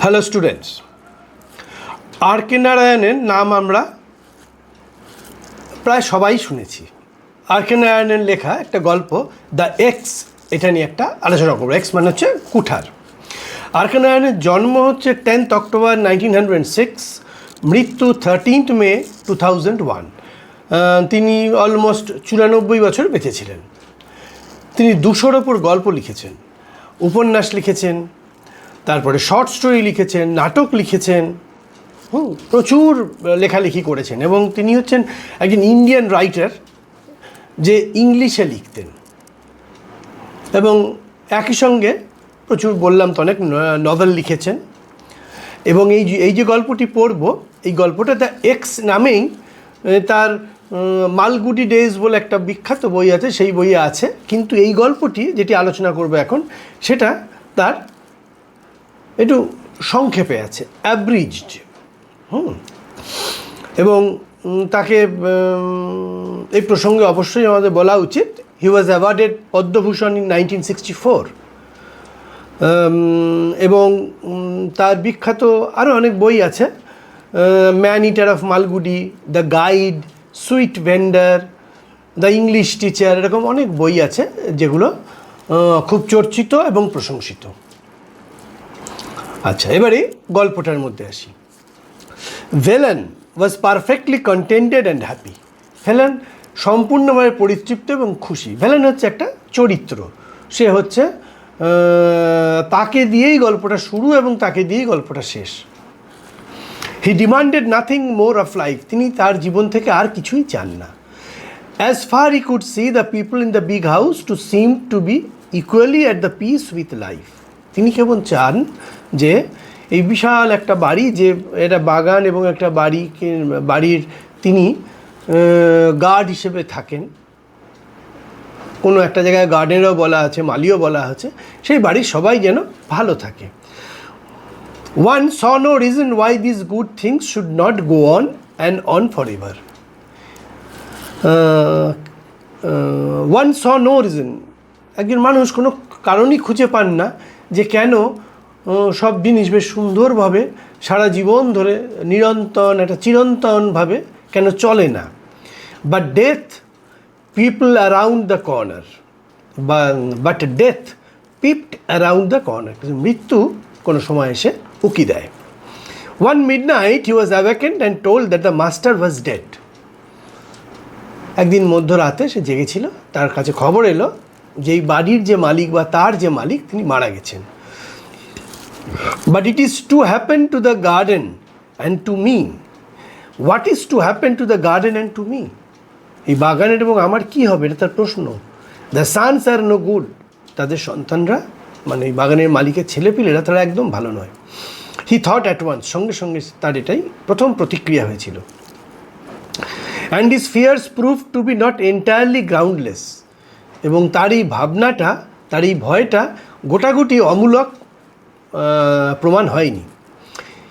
Hello students, আর কে নারায়ণের নাম আমরা প্রায় সবাই শুনেছি। আর কে নারায়ণের লেখা একটা গল্প দ্য এক্স, এটা নিয়ে একটা আলোচনা করবো। এক্স মানে হচ্ছে কুঠার। আর কে নারায়ণের জন্ম হচ্ছে 10th October 1906, মৃত্যু 13th May 2001। তিনি অলমোস্ট 94 বছর বেঁচে ছিলেন। তিনি 200-র ওপর গল্প লিখেছেন, উপন্যাস লিখেছেন, তারপরে শর্ট স্টোরি লিখেছেন, নাটক লিখেছেন, প্রচুর লেখালেখি করেছেন। এবং তিনি হচ্ছেন একজন ইন্ডিয়ান রাইটার যে ইংলিশে লিখতেন এবং একই সঙ্গে প্রচুর, বললাম তো, অনেক নভেল লিখেছেন। এবং এই যে গল্পটি পড়ব, এই গল্পটা দ্য এক্স নামেই তার মালগুডি ডেজ বলে একটা বিখ্যাত বই আছে, সেই বইয়ে আছে। কিন্তু এই গল্পটি যেটি আলোচনা করব এখন, সেটা তার একটু সংক্ষেপে আছে, অ্যাব্রিজড। এবং তাকে এই প্রসঙ্গে অবশ্যই আমাদের বলা উচিত, he was awarded Padma Bhushan in 1964। এবং তার বিখ্যাত আরও অনেক বই আছে, man eater of Malgudi, the guide, sweet vendor, the English teacher, এরকম অনেক বই আছে যেগুলো খুব চর্চিত এবং প্রশংসিত। আচ্ছা, এবারে গল্পটার মধ্যে আসি। Velan was perfectly contented and happy. Velan সম্পূর্ণভাবে পরিতৃপ্ত এবং খুশি। ভেলান হচ্ছে একটা চরিত্র, সে হচ্ছে তাকে দিয়েই গল্পটা শুরু এবং তাকে দিয়েই গল্পটা শেষ। He demanded nothing more of life. তিনি তার জীবন থেকে আর কিছুই চান না। As far he could see the people in the big house to seem to be equally at the peace with life. তিনি কেবল চান যে এই বিশাল একটা বাড়ি, যে এটা বাগান এবং একটা বাড়ির তিনি গার্ড হিসেবে থাকেন। কোনো একটা জায়গায় গার্ডেনও বলা আছে, মালিও বলা আছে, সেই বাড়ির সবাই যেন ভালো থাকে। One saw no reason why this good things should not go on and on forever. One saw no reason, একজন মানুষ কোনো কারণই খুঁজে পান না যে কেন সব জিনিস বেশ সুন্দরভাবে সারা জীবন ধরে নিরন্তর একটা চিরন্তনভাবে কেন চলে না। But death people around the corner, but death peeped around the corner, মৃত্যু কোনো সময় এসে উকি দেয়। One midnight he was awakened and told that the master was dead. একদিন মধ্যরাতে সে জেগেছিল, তার কাছে খবর এলো যে এই বাড়ির যে মালিক বা তার যে মালিক তিনি মারা গেছেন। But it is to happen to the garden and to me. What is to happen to the garden and to me? এই বাগানের এবং আমার কি হবে, এটা তার প্রশ্ন। The sons are no good. তাদের সন্তানরা, মানে এই বাগানের মালিকের ছেলেপিলেরা, তারা একদম ভালো নয়। He thought at once, সঙ্গে সঙ্গে তার এটাই প্রথম প্রতিক্রিয়া হয়েছিল। And his fears proved to be not entirely groundless. এবং তার এই ভাবনাটা, তার এই ভয়টা গোটাগুটি অমূলক প্রমাণ হয়নি।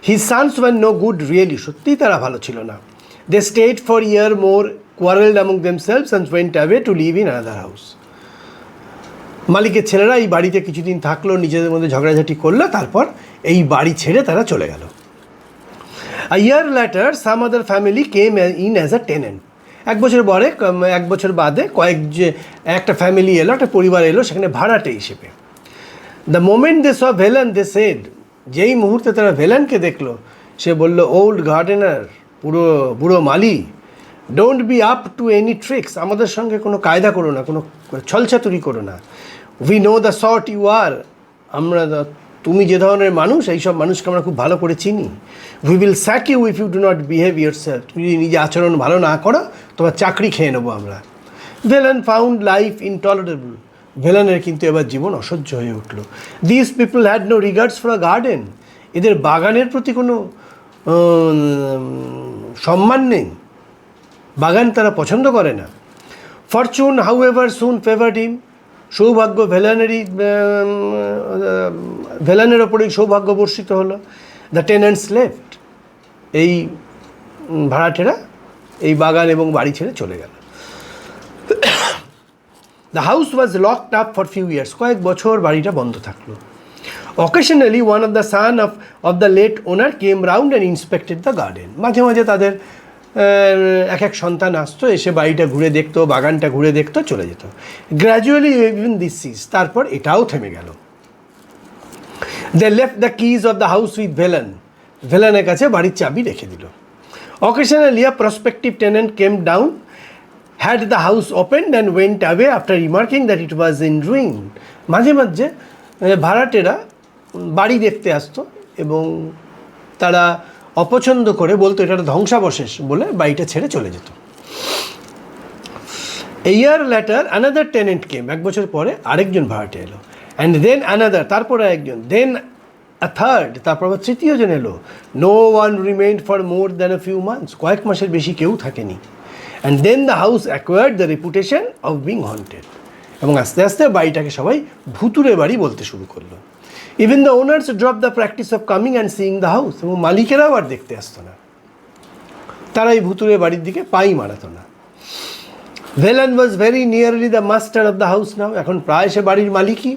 His sons were no good really, সত্যিই তারা ভালো ছিল না। They stayed for year more, quarrelled among themselves and went away to live in another house. মালিকের ছেলেরা এই বাড়িতে কিছুদিন থাকলো, নিজেদের মধ্যে ঝগড়াঝাটি করলো, তারপর এই বাড়ি ছেড়ে তারা চলে গেল। A year later some other family came in as a tenant. এক বছর বাদে একটা ফ্যামিলি এলো, একটা পরিবার এলো সেখানে ভাড়াটে হিসেবে। The moment they saw Velan they said, যেই মুহূর্তে তারা ভেলানকে দেখলো, সে বলল, ওল্ড গার্ডেনার, বুড়ো মালি, don't be up to any tricks. আমাদের সঙ্গে কোনো কায়দা করো না, কোনো ছলচাতুরি করো না। We know the sort you are, তুমি যে ধরনের মানুষ, এইসব মানুষকে আমরা খুব ভালো করে চিনি। We will sack you if you do not behave yourself. তুমি যদি নিজে আচরণ ভালো না করো, তোমার চাকরি খেয়ে নেবো আমরা। Velan found life intolerable. ভেলানের কিন্তু এবার জীবন অসহ্য হয়ে উঠল। This people had no regards for a garden. এদের বাগানের প্রতি কোনো সম্মান নেই, বাগান তারা পছন্দ করে না। Fortune however soon favoured him. সৌভাগ্য ভেলানের ওপরেই সৌভাগ্য বর্ষিত হলো। The tenants left. এই ভাড়াটেরা এই বাগান এবং বাড়ি ছেড়ে চলে গেল। The house was locked up for few years. কয়েক বছর বাড়িটা বন্ধ থাকলো। Occasionally, one of the son of the late owner came round and inspected the garden. মাঝে মাঝে তাদের এক এক সন্তান আসতো, এসে বাড়িটা ঘুরে দেখতো, বাগানটা ঘুরে দেখতো, চলে যেত। গ্র্যাজুয়ালি ইভেন দিস সিজ, তারপর এটাও থেমে গেল। They left the keys of the house with Velan, ভেলানের কাছে বাড়ির চাবি রেখে দিল। Occasionally, a prospective tenant came down, had the house opened and went away after remarking that it was in ruin. মাঝে মাঝে ভাড়াটেরা বাড়ি দেখতে আসতো এবং তারা অপছন্দ করে বলতো এটা ধ্বংসাবশেষ বলে বাড়িটা ছেড়ে চলে যেত। A year later, another tenant came. এক বছর পরে আরেকজন ভাড়াটে এলো। And then another, তারপরে একজন, then a third, তারপর আবার তৃতীয় জন এলো। No one remained for more than a few months. কয়েক মাসের বেশি কেউ থাকেনি। And then the house acquired the reputation of being haunted. এবং আস্তে আস্তে বাড়িটাকে সবাই ভুতুরে বাড়ি বলতে শুরু করলো। Even the owners dropped the practice of coming and seeing the house. এবং মালিকেরাও আর দেখতে আসতো না, তারা এই ভুতুরে বাড়ির দিকে পাই মারাতো না। Velan was very nearly the master of the house now. এখন প্রায় সে বাড়ির মালিকই,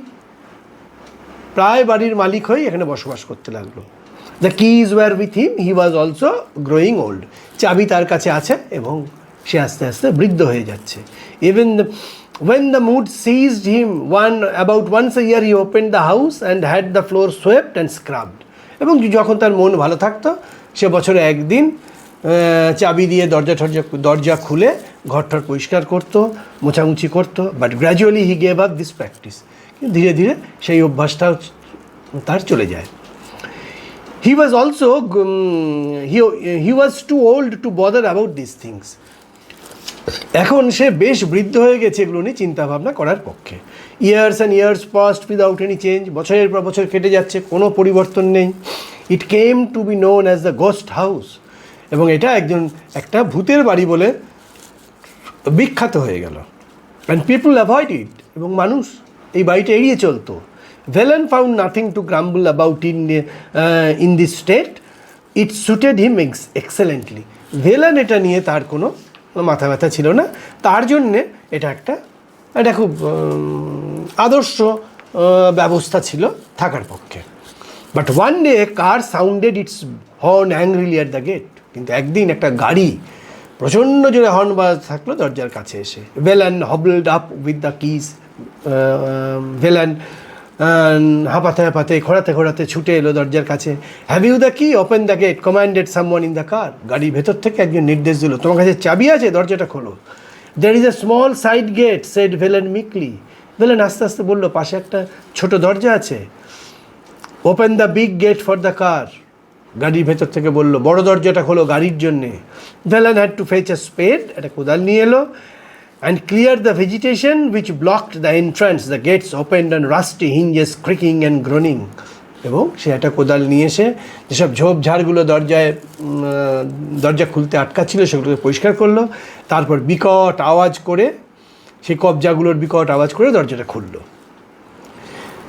প্রায় বাড়ির মালিক হয়ে এখানে বসবাস করতে লাগলো। The keys were with him. He was also growing old. চাবি তার কাছে আছে এবং সে আস্তে আস্তে বৃদ্ধ হয়ে যাচ্ছে। Even when the mood seized him, about once a year he opened the house and had the floor swept and scrubbed. এবং যখন তার মন ভালো থাকতো, সে বছরে একদিন চাবি দিয়ে দরজা খুলে ঘরটার পরিষ্কার করতো, মোছামুছি করতো। But gradually he gave up this practice. ধীরে ধীরে সেই অভ্যাসটাও তার চলে যায়। He was also he was too old to bother about this things. এখন সে বেশ বৃদ্ধ হয়ে গেছে এগুলো নিয়ে চিন্তাভাবনা করার পক্ষে। Years and years passed without any change. বছরের পর বছর কেটে যাচ্ছে, কোনো পরিবর্তন নেই। It came to be known as the ghost house. এবং এটা একটা ভূতের বাড়ি বলে বিখ্যাত হয়ে গেল। অ্যান্ড পিপল অ্যাভয়েড ইট, এবং মানুষ এই বাড়িটা এড়িয়ে চলতো। Velan found nothing to গ্রাম্বল about in this state. It suited him excellently. Velan এটা নিয়ে তার কোনো মাথা ব্যথা ছিল না, তার জন্যে এটা খুব আদর্শ ব্যবস্থা ছিল থাকার পক্ষে। But one day car sounded its horn angrily at the gate. কিন্তু একদিন একটা গাড়ি প্রচণ্ড জোরে হর্ন বাজাতে থাকলো দরজার কাছে এসে। Velan hobbled up with the keys. Velan হাঁপাতে খোঁড়াতে ছুটে এলো দরজার কাছে। Have you the key, open the gate, commanded someone in the car. গাড়ির ভেতর থেকে একজন নির্দেশ দিল, তোমার কাছে চাবি আছে, দরজাটা খোলো। There is a small side gate, said Velan meekly. Velan আস্তে আস্তে বললো, পাশে একটা ছোট দরজা আছে। Open the big gate for the car. গাড়ির ভেতর থেকে বললো, বড় দরজাটা খোলো গাড়ির জন্যে। Velan had to fetch a spade, একটা কোদাল নিয়ে এলো। And cleared the vegetation which blocked the entrance. The gates opened and rusty hinges creaking and groaning. এবং সে একটা কোদাল নিয়ে এসে যেসব ঝোপঝাড়গুলো দরজা খুলতে আটকাচ্ছিল সেগুলোকে পরিষ্কার করলো। তারপর বিকট আওয়াজ করে, সেই কবজাগুলোর বিকট আওয়াজ করে দরজাটা খুললো।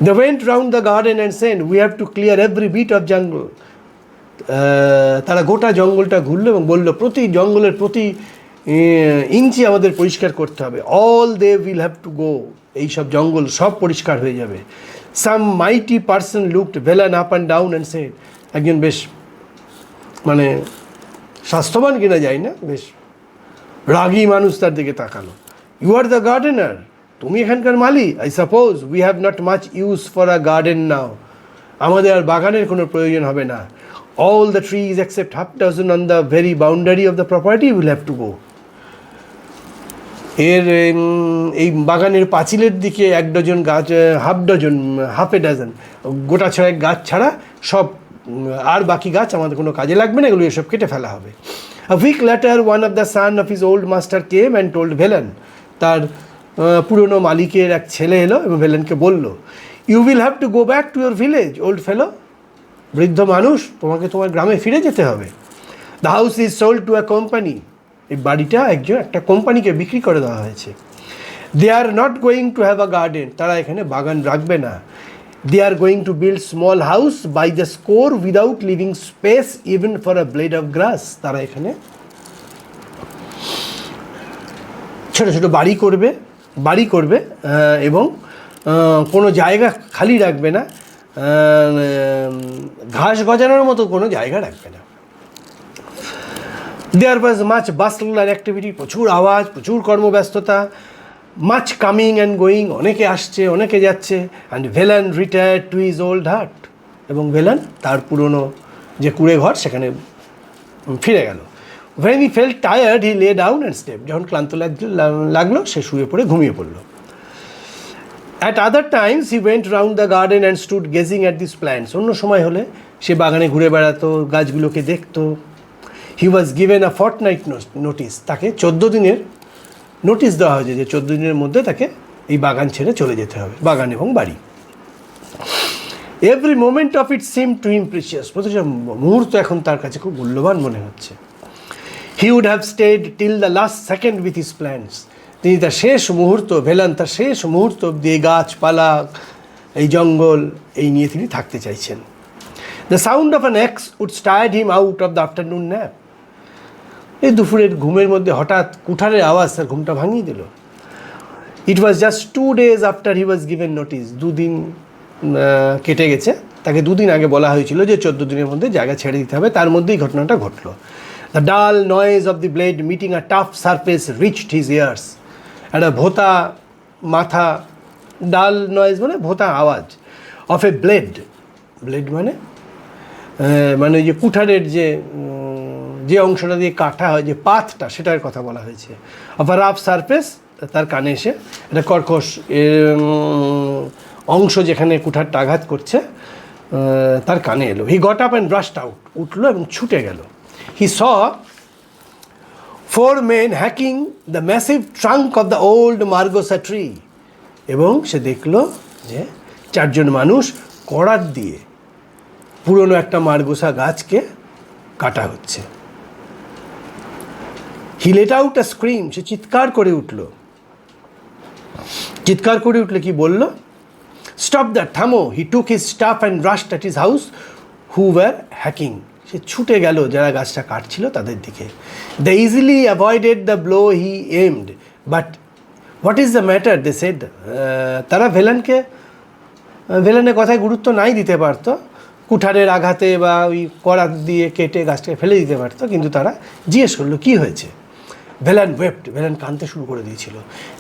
They went round the garden and said, we have to clear every bit of jungle. তারা গোটা জঙ্গলটা ঘুরলো এবং বললো, প্রতি জঙ্গলের প্রতি ইঞ্চি আমাদের পরিষ্কার করতে হবে। All they will have to go. এইসব জঙ্গল সব পরিষ্কার হয়ে যাবে। Some mighty person looked Velan up and down and said. একজন বেশ স্বাস্থ্যবান কিনা যায় না, বেশ রাগী মানুষ তার দিকে তাকালো। ইউ আর দ্য গার্ডেনার, তুমি এখানকার মালি। I suppose we have not much use for a garden now. আমাদের আর বাগানের কোনো প্রয়োজন হবে না। All the trees except half dozen on the very boundary of the property will have to go. এই বাগানের পাঁচিলের দিকে 1 ডজন গাছ, হাফ এ ডাজন গোটা ছয়েক গাছ ছাড়া সব, আর বাকি গাছ আমাদের কোনো কাজে লাগবে না, এগুলো এসব কেটে ফেলা হবে। A week later, one of the son of his old master came and told Velan. তার পুরনো মালিকের এক ছেলে এলো এবং ভেলানকে বলল, you will have to go back to your village old fellow. বৃদ্ধ মানুষ, তোমাকে তোমার গ্রামে ফিরে যেতে হবে। The house is sold to a company. এই বাড়িটা একটা কোম্পানিকে বিক্রি করে দেওয়া হয়েছে। They are not going to have a garden. তারা এখানে বাগান রাখবে না। They are going to build small house by the score without living space even for a blade of গ্রাস। তারা এখানে ছোটো ছোটো বাড়ি করবে এবং কোনো জায়গা খালি রাখবে না, ঘাস গজানোর মতো কোনো জায়গা রাখবে না। দেয়ার ওয়াজ মাচ বাসল আর অ্যাক্টিভিটি, প্রচুর আওয়াজ, প্রচুর কর্মব্যস্ততা, মাচ কামিং অ্যান্ড গোয়িং, অনেকে আসছে অনেকে যাচ্ছে। And Velan retired to his old heart, এবং ভেলান তার পুরনো যে কুঁড়ে ঘর সেখানে ফিরে গেল। When he felt tired, he lay down and slept. যখন ক্লান্ত লাগলো সে শুয়ে পড়ে ঘুমিয়ে পড়লো। At other times he went round the garden and stood gazing at these plants. অন্য সময় হলে সে বাগানে ঘুরে বেড়াতো, গাছগুলোকে দেখতো। He was given a fortnight notice. তাকে 14 দিনের নোটিশ দেওয়া হয়েছে যে 14 দিনের মধ্যে তাকে এই বাগান ছেড়ে চলে যেতে হবে, বাগান এবং বাড়ি। Every moment of it seemed to him precious. প্রতিটা মুহূর্ত এখন তার কাছে খুব মূল্যবান মনে হচ্ছে। He would have stayed till the last second with his plants. তিনি তার শেষ মুহূর্ত, ভেলান তার শেষ মুহূর্ত দিয়ে গাছপালা, এই জঙ্গল, এই নিয়ে তিনি থাকতে চাইছেন। The sound of an axe would start him out of the afternoon nap. এই দুপুরের ঘুমের মধ্যে হঠাৎ কুঠারের আওয়াজ তার ঘুমটা ভাঙিয়ে দিল। It was just 2 days after he was given notice. 2 দিন কেটে গেছে, তাকে 2 দিন আগে বলা হয়েছিল যে 14 দিনের মধ্যে জায়গা ছেড়ে দিতে হবে, তার মধ্যেই ঘটনাটা ঘটলো। The dull noise of the blade meeting a tough surface reached his ears. একটা ভোঁতা মাথা, ডাল নয়েজ মানে ভোঁতা আওয়াজ, অফ এ ব্লেড, ব্লেড মানে মানে ওই যে কুঠারের যে অংশটা দিয়ে কাটা হয়, যে পাতটা, সেটার কথা বলা হয়েছে। অফ আ রাফ সারফেস, তার কানে এসে একটা কর্কশ অংশ যেখানে কুঠারটা আঘাত করছে তার কানে এলো। He got up and brushed out, উঠলো এবং ছুটে গেল। He saw 4 men hacking the massive trunk of the old Margosa tree. এবং সে দেখলো যে 4 জন মানুষ করাত দিয়ে পুরনো একটা মার্গোসা গাছকে কাটা হচ্ছে। He let out a scream. সে চিৎকার করে উঠলো। চিৎকার করে উঠলে কি বলল? Stop that, থামো। He took his staff and rushed at his house who were hacking. সে ছুটে গেল যারা গাছটা কাটছিল তাদের দিকে। They easily avoided the blow he aimed, but what is the matter, they said. তারা ভেলানের কথায় গুরুত্ব নাই দিতে পারতো, কুঠারের আঘাতে বা ওই করাত দিয়ে কেটে গাছটাকে ফেলে দিতে পারতো, কিন্তু তারা জিজ্ঞেস করলো কী হয়েছে। ভেলান ওয়েপ্ট, ভেলান কাঁদতে শুরু করে দিয়েছিল।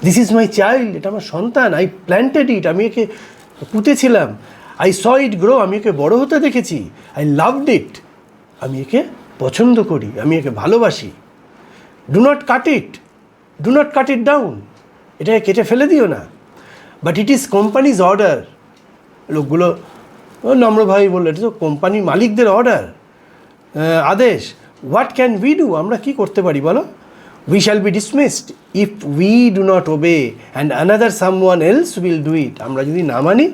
দিস ইজ মাই চাইল্ড, এটা আমার সন্তান। আই প্ল্যান্টেড ইট, আমি একে পুঁতেছিলাম। আই স ইট গ্রো, আমি একে বড় হতে দেখেছি। আই লাভড ইট, আমি একে পছন্দ করি, আমি একে ভালোবাসি। Do not cut it, do not cut it down, এটাকে কেটে ফেলে দিও না। But it is companies order. লোকগুলো নম্রভাবেই বললো, এটা তো কোম্পানির মালিকদের অর্ডার, আদেশ। হোয়াট ক্যান উই ডু, আমরা কি করতে পারি বলো? We shall be dismissed if we do not obey and another someone else will do it. আমরা যদি না মানি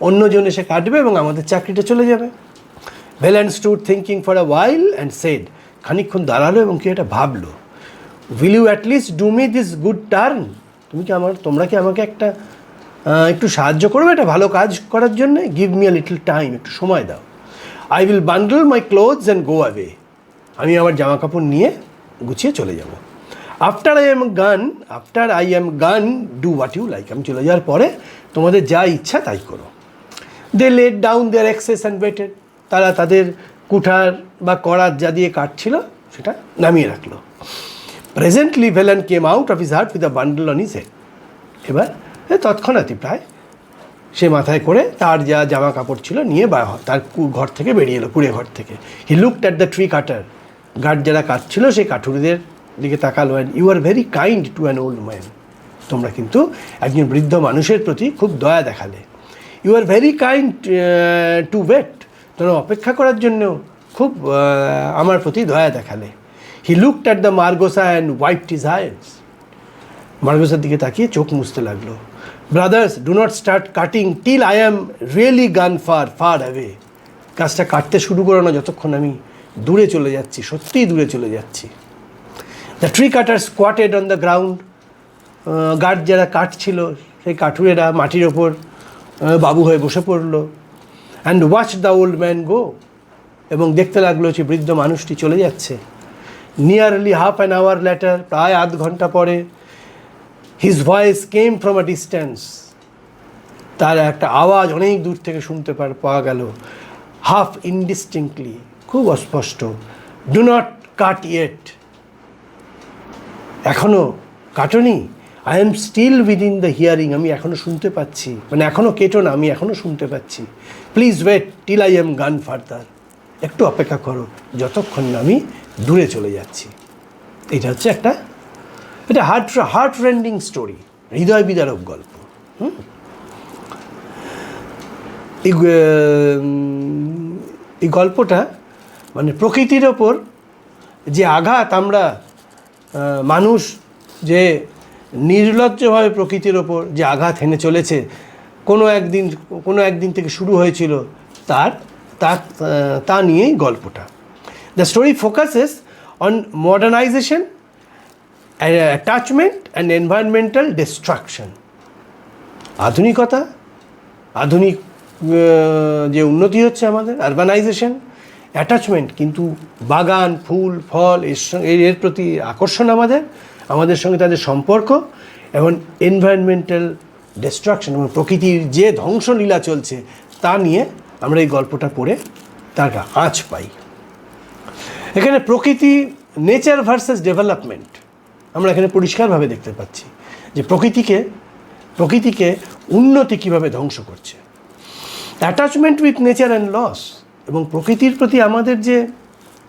অন্যজন এসে কাটবে এবং আমাদের চাকরিটা চলে যাবে। Velan stood thinking for a while and said, খানিকক্ষণ দাঁড়ালো এবং কি এটা ভাবলো। Will you at least do me this good turn, তোমরা কি আমাকে একটু সাহায্য করবে এটা ভালো কাজ করার জন্য? Give me a little time, একটু সময় দাও। I will bundle my clothes and go away, আমি আমার জামা কাপড় নিয়ে গুছিয়ে চলে যাব। আফটার আই অ্যাম গান ডু হোয়াট ইউ লাইক, আমি চলে যাওয়ার পরে তোমাদের যা ইচ্ছা তাই করো। They let down their axes and waited, তারা তাদের কুঠার বা করাত যা দিয়ে কাটছিল সেটা নামিয়ে রাখলো। Presently Velan came out of his heart with a bundle on his head. এবার তৎক্ষণাৎই প্রায় সে মাথায় করে তার যা জামা কাপড় ছিল নিয়ে তার ঘর থেকে বেরিয়ে এলো, কুড়ে ঘর থেকে। He looked at the tree cutter, গাছ যারা কাটছিল সেই কাঠুরিদের দিকে তাকালো। And you are very kind to an old man, তোমরা কিন্তু একজন বৃদ্ধ মানুষের প্রতি খুব দয়া দেখালে। You are very kind to wait, তোমরা অপেক্ষা করার জন্য খুব আমার প্রতি দয়া দেখালে। He looked at the margosa and wiped his eyes, মার্গোসার দিকে তাকিয়ে চোখ মুছতে লাগলো। Brothers, do not start cutting till I am really গান ফার অ্যাওয়ে, গাছটা কাটতে শুরু করো না যতক্ষণ আমি দূরে চলে যাচ্ছি, সত্যিই দূরে চলে যাচ্ছি। The tree cutter squatted on the ground, গাছ যারা কাটছিল সেই কাঠুরেরা মাটির ওপর বাবু হয়ে বসে পড়লো। And watch the old man go, এবং দেখতে লাগলো যে বৃদ্ধ মানুষটি চলে যাচ্ছে। Nearly half an hour later, প্রায় আধ ঘন্টা পরে, his voice came from a distance, তার একটা আওয়াজ অনেক দূর থেকে শুনতে পাওয়া গেল, হাফ ইনডিস্টিংক্টলি, খুব অস্পষ্ট। ডু নট কাট ইয়েট, এখনও কাটনি, I am still within the hearing, আমি এখনও শুনতে পাচ্ছি, মানে এখনও কেটো না, আমি এখনও শুনতে পাচ্ছি। Please wait till I am gone further, একটু অপেক্ষা করো যতক্ষণ না আমি দূরে চলে যাচ্ছি। এটা হচ্ছে একটা হার্ট রেন্ডিং স্টোরি, হৃদয় বিদারক গল্প। এই গল্পটা মানে প্রকৃতির ওপর যে আঘাত, আমরা মানুষ যে নির্লজ্জভাবে প্রকৃতির ওপর যে আঘাত হেনে চলেছে, কোনো একদিন থেকে শুরু হয়েছিল, তা নিয়েই গল্পটা। The story focuses on modernisation, attachment and environmental destruction. আধুনিকতা, আধুনিক যে উন্নতি হচ্ছে আমাদের, আরবানাইজেশন, অ্যাটাচমেন্ট, কিন্তু বাগান, ফুল, ফল এর প্রতি আকর্ষণ আমাদের সঙ্গে তাদের সম্পর্ক, এবং এনভায়রনমেন্টাল ডিস্ট্রাকশন, এবং প্রকৃতির যে ধ্বংসলীলা চলছে তা নিয়ে আমরা এই গল্পটা পড়ে তার আঁচ পাই। এখানে প্রকৃতি, নেচার ভার্সেস ডেভেলপমেন্ট আমরা এখানে পরিষ্কারভাবে দেখতে পাচ্ছি যে প্রকৃতিকে উন্নতি কীভাবে ধ্বংস করছে। Attachment with nature and loss, এবং প্রকৃতির প্রতি আমাদের যে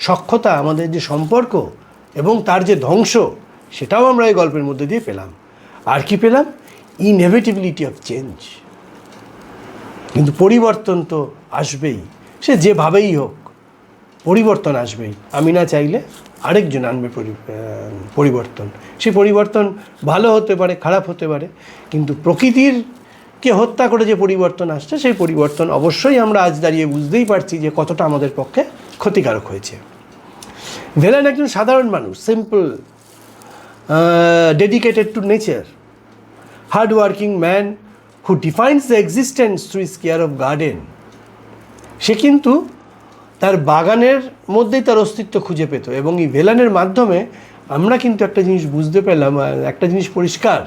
সখ্যতা, আমাদের যে সম্পর্ক এবং তার যে ধ্বংস, সেটাও আমরা এই গল্পের মধ্যে দিয়ে পেলাম। আর কি পেলাম? ইনএভিটেবিলিটি অফ চেঞ্জ, কিন্তু পরিবর্তন তো আসবেই, সে যেভাবেই হোক পরিবর্তন আসবেই। আমি না চাইলে আরেকজন আনবে পরিবর্তন। সেই পরিবর্তন ভালো হতে পারে, খারাপ হতে পারে, কিন্তু প্রকৃতিরকে হত্যা করে যে পরিবর্তন আসছে, সেই পরিবর্তন অবশ্যই আমরা আজ দাঁড়িয়ে বুঝতেই পারছি যে কতটা আমাদের পক্ষে ক্ষতিকারক হয়েছে। ভেলান একজন সাধারণ মানুষ, simple, dedicated to nature, hard working man who defines the existence through his care of garden. সে কিন্তু তার বাগানের মধ্যেই তার অস্তিত্ব খুঁজে পেত, এবং এই ভেলানের মাধ্যমে আমরা কিন্তু একটা জিনিস বুঝতে পেলাম, একটা জিনিস পরিষ্কার,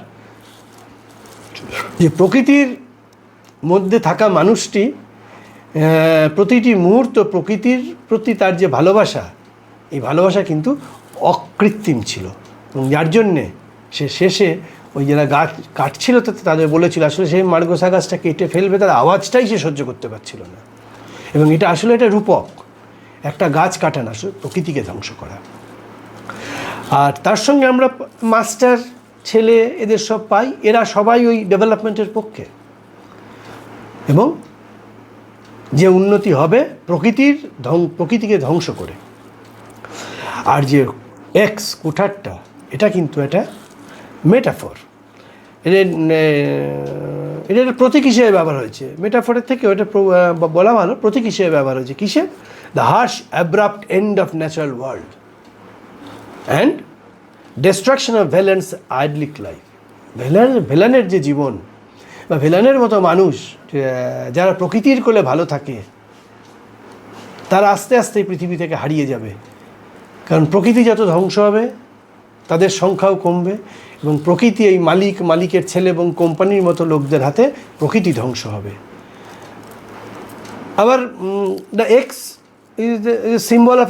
যে প্রকৃতির মধ্যে থাকা মানুষটি প্রতিটি মুহূর্ত প্রকৃতির প্রতি তার যে ভালোবাসা, এই ভালোবাসা কিন্তু অকৃত্রিম ছিল, এবং যার জন্যে সে শেষে ওই যারা গাছ কাটছিল তাদের বলেছিল আসলে সেই মার্গসা গাছটা কেটে ফেলবে, তার আওয়াজটাই সে সহ্য করতে পারছিল না। এবং এটা আসলে এটা রূপক, একটা গাছ কাটা না, প্রকৃতিকে ধ্বংস করা। আর তার সঙ্গে আমরা মাস্টার, ছেলে, এদের সব পাই, এরা সবাই ওই ডেভেলপমেন্টের পক্ষে, এবং যে উন্নতি হবে প্রকৃতিকে ধ্বংস করে। আর যে এক্স, কুঠারটা, এটা কিন্তু একটা মেটাফর, এটা একটা প্রতীক হিসেবে ব্যবহার হয়েছে। মেটাফরের থেকে ওটা বলা ভালো, প্রতীক হিসেবে ব্যবহার হয়েছে। কিসের? The harsh abrupt end of natural world and destruction of Velan's idyllic life. ভেলানের যে জীবন, বা ভেলানের মতো মানুষ যারা প্রকৃতির কোলে ভালো থাকে, তারা আস্তে আস্তে পৃথিবী থেকে হারিয়ে যাবে। কারণ প্রকৃতি যত ধ্বংস হবে, তাদের সংখ্যাও কমবে, এবং প্রকৃতি এই মালিকের ছেলে এবং কোম্পানির মতো লোকদের হাতে প্রকৃতি ধ্বংস হবে। আবার the axe is the symbol of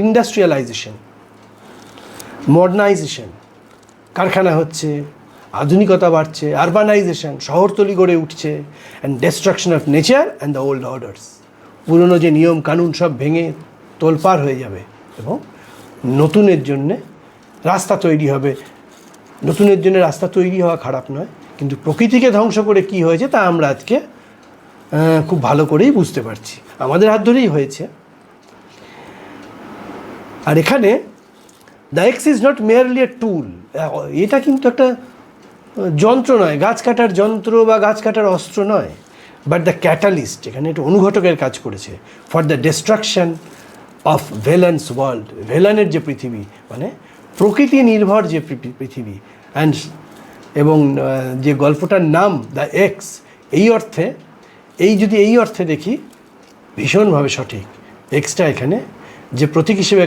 industrialisation, modernisation, কারখানা হচ্ছে, আধুনিকতা বাড়ছে, আরবানাইজেশন, শহরতলি গড়ে উঠছে, and destruction of nature and the old orders. পুরনো যে নিয়ম কানুন সব ভেঙে তোলপাড় হয়ে যাবে, এবং নতুনের জন্যে রাস্তা তৈরি হবে। নতুনের জন্য রাস্তা তৈরি হওয়া খারাপ নয়, কিন্তু প্রকৃতিকে ধ্বংস করে কি হয়েছে তা আমরা আজকে খুব ভালো করেই বুঝতে পারছি, আমাদের হাত ধরেই হয়েছে। আর এখানে the axe is not merely a tool, এটা কিন্তু একটা যন্ত্র নয়, গাছ কাটার যন্ত্র বা গাছ কাটার অস্ত্র নয়, বাট দ্য ক্যাটালিস্ট, এখানে একটা অনুঘটকের কাজ করেছে for the destruction of Velan's world. ভেলানের যে পৃথিবী, মানে প্রকৃতি নির্ভর যে পৃথিবী, এবং যে গল্পটার নাম দ্য এক্স, যদি এই অর্থে দেখি ভীষণভাবে সঠিক। এক্সটা এখানে যে প্রতীক হিসেবে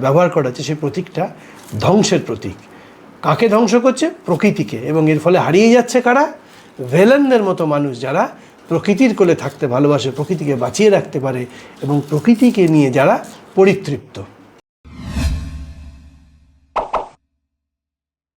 ব্যবহার করা হচ্ছে, সেই প্রতীকটা ধ্বংসের প্রতীক। কাকে ধ্বংস করছে? প্রকৃতিকে, এবং এর ফলে হারিয়ে যাচ্ছে কারা? ভেলেনদের মতো মানুষ যারা প্রকৃতির কোলে থাকতে ভালোবাসে, প্রকৃতিকে বাঁচিয়ে রাখতে পারে এবং প্রকৃতিকে নিয়ে যারা পরিতৃপ্ত।